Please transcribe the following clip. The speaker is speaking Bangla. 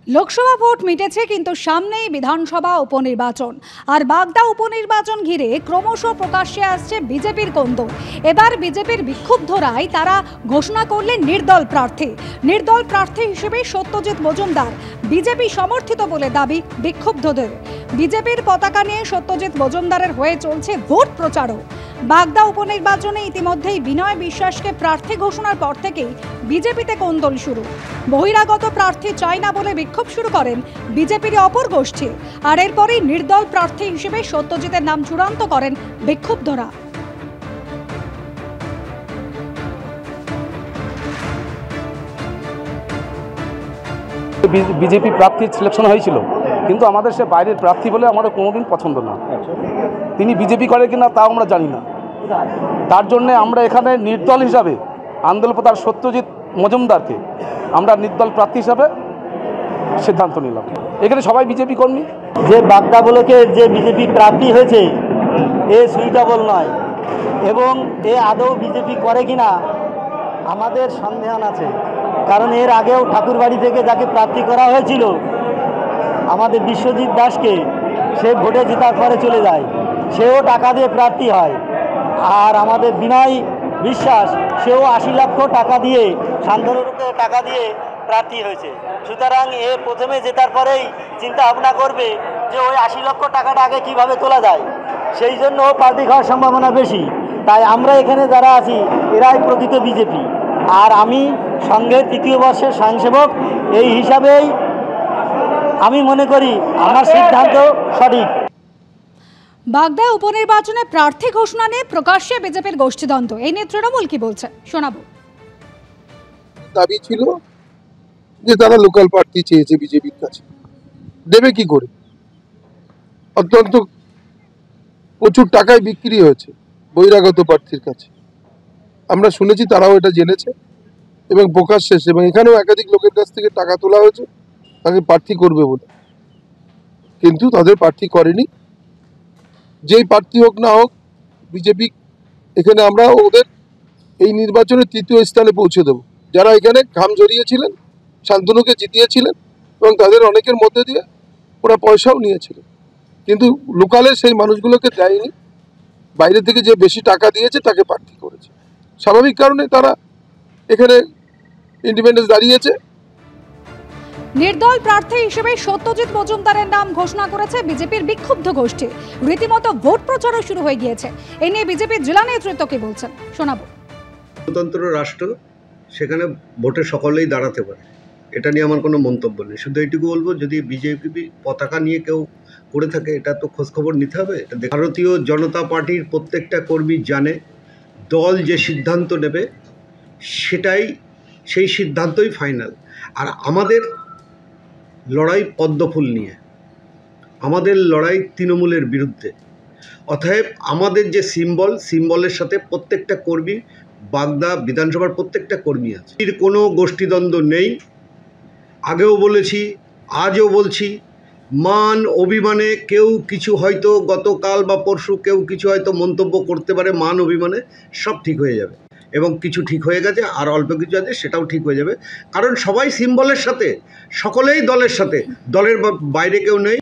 লোকসভা ভোট মিটেছে, কিন্তু সামনেই বিধানসভা উপনির্বাচন। আর বাগদা উপনির্বাচন ঘিরে ক্রমশ প্রকাশ্যে আসছে বিজেপির কোন্দল। এবার বিজেপির বিক্ষুব্ধরাই তারা ঘোষণা করলেন নির্দল প্রার্থী হিসেবে সত্যজিৎ মজুমদার বিজেপি সমর্থিত বলে দাবি বিক্ষুব্ধদের। বিজেপির পতাকা নিয়ে সত্যজিৎ মজুমদারের হয়ে চলছে ভোট প্রচারও। বাগদা উপনির্বাচনে ইতিমধ্যেই বিনয় বিশ্বাসকে প্রার্থী ঘোষণার পর থেকেই বিজেপিতে কোন্দল শুরু। বহিরাগত প্রার্থী চাই না বলে বিক্ষোভ শুরু করেন বিজেপির অপর গোষ্ঠী। আর এরপরই নির্দল প্রার্থী হিসেবে সত্যজিতের নাম চূড়ান্ত করেন বিক্ষুব্ধরা। বিজেপি প্রার্থী সিলেকশন হয়েছিল, কিন্তু আমাদের সে বাইরের প্রার্থী বলে আমাদের কোনোদিন পছন্দ না। তিনি বিজেপি করে কিনা তাও আমরা জানি না। তার জন্য আমরা এখানে নির্দল হিসাবে আন্দোলনপ্রধান সত্যজিৎ মজুমদারকে আমরা নির্দল প্রার্থী হিসাবে সিদ্ধান্ত নিলাম। এখানে সবাই বিজেপি কর্মী। যে বাগদা ব্লকের যে বিজেপি প্রার্থী হয়েছে এ সুইটেবল নয়, এবং এ আদৌ বিজেপি করে কিনা আমাদের সন্দেহান আছে। কারণ এর আগেও ঠাকুরবাড়ি থেকে যাকে প্রার্থী করা হয়েছিল আমাদের বিশ্বজিৎ দাসকে, সে ভোটে জেতার পরে চলে যায়, সেও টাকা দিয়ে প্রার্থী হয়। আর আমাদের বিনয় বিশ্বাস, সেও 80 লক্ষ টাকা দিয়ে, শান্তনুরকে টাকা দিয়ে প্রার্থী হয়েছে। সুতরাং এ প্রথমে জেতার পরেই চিন্তা ভাবনা করবে যে ওই 80 লক্ষ টাকাটা আগে কীভাবে তোলা যায়, সেই জন্য ও প্রার্থী খাওয়ার সম্ভাবনা বেশি। তাই আমরা এখানে যারা আছি এরাই প্রকৃত বিজেপি। আর আমি সংঘের 3য় বর্ষের স্বয়ংসেবক, এই হিসাবেই আমি মনে করি আমার সিদ্ধান্ত সঠিক। বাগদা উপনির্বাচনে প্রার্থী ঘোষণা নিয়ে প্রকাশ্যে বিজেপির গোষ্ঠীদ্বন্দ্ব। এই নিয়ে তৃণমূল কি বলছে শোনাবো। দাবি ছিল যে তারা লোকাল প্রার্থী চেয়েছে বিজেপির কাছে, দেবে কি করে? অত্যন্ত প্রচুর টাকায় বিক্রি হয়েছে বহিরাগত প্রার্থীর কাছে। আমরা শুনেছি তারাও এটা জেনেছে এবং প্রকাশ্যে, এবং এখানেও একাধিক লোকের কাছ থেকে টাকা তোলা হয়েছে তাকে প্রার্থী করবে বলে, কিন্তু তাদের প্রার্থী করেনি। যেই প্রার্থী হোক না হোক বিজেপি এখানে আমরা ওদের এই নির্বাচনে 3য় স্থানে পৌঁছে দেব। যারা এখানে ঘাম ঝরিয়েছিলেন, শান্তনুকে জিতিয়েছিলেন এবং তাদের অনেকের মধ্যে দিয়ে ওরা পয়সাও নিয়েছিলেন, কিন্তু লোকালের সেই মানুষগুলোকে দেয়নি। বাইরে থেকে যে বেশি টাকা দিয়েছে তাকে প্রার্থী করেছে। স্বাভাবিক কারণে তারা এখানে ইন্ডিপেন্ডেন্স দাঁড়িয়েছে। নির্দল প্রার্থী হিসেবে সত্যজিৎ মজুমদারের নাম ঘোষণা করেছে বিজেপির বিক্ষুব্ধ গোষ্ঠী। রীতিমতো ভোট প্রচারও শুরু হয়ে গিয়েছে। এ নিয়ে বিজেপির জেলা নেতৃত্ব কি বলছেন শোনাবো। গণতন্ত্র রাষ্ট্র, সেখানে ভোটে সকলেই দাঁড়াতে পারে, এটা নিয়ে আমার কোনো মন্তব্য নেই। শুধু এইটুকু বলবো, যদি বিজেপি পতাকা নিয়ে কেউ করে থাকে এটা তো খোঁজখবর নিতে হবে। এটা ভারতীয় জনতা পার্টির প্রত্যেকটা কর্মী জানে দল যে সিদ্ধান্ত নেবে সেই সিদ্ধান্তই ফাইনাল। আর আমাদের লড়াই পদ্মফুল নিয়ে, আমাদের লড়াই তৃণমূলের বিরুদ্ধে। অতএব আমাদের যে সিম্বলের সাথে প্রত্যেকটা কর্মী, বাগদা বিধানসভার প্রত্যেকটা কর্মী আছে। এর কোনো গোষ্ঠীদ্বন্দ্ব নেই। আগেও বলেছি, আজও বলছি, মান অভিমানে কেউ কিছু হয়তো গতকাল বা পরশু কেউ কিছু হয়তো মন্তব্য করতে পারে, মান অভিমানে সব ঠিক হয়ে যাবে। এবং কিছু ঠিক হয়ে গেছে, আর অল্প কিছু আছে সেটাও ঠিক হয়ে যাবে। কারণ সবাই সিম্বলের সাথে, সকলেই দলের সাথে, দলের বাইরে কেউ নেই।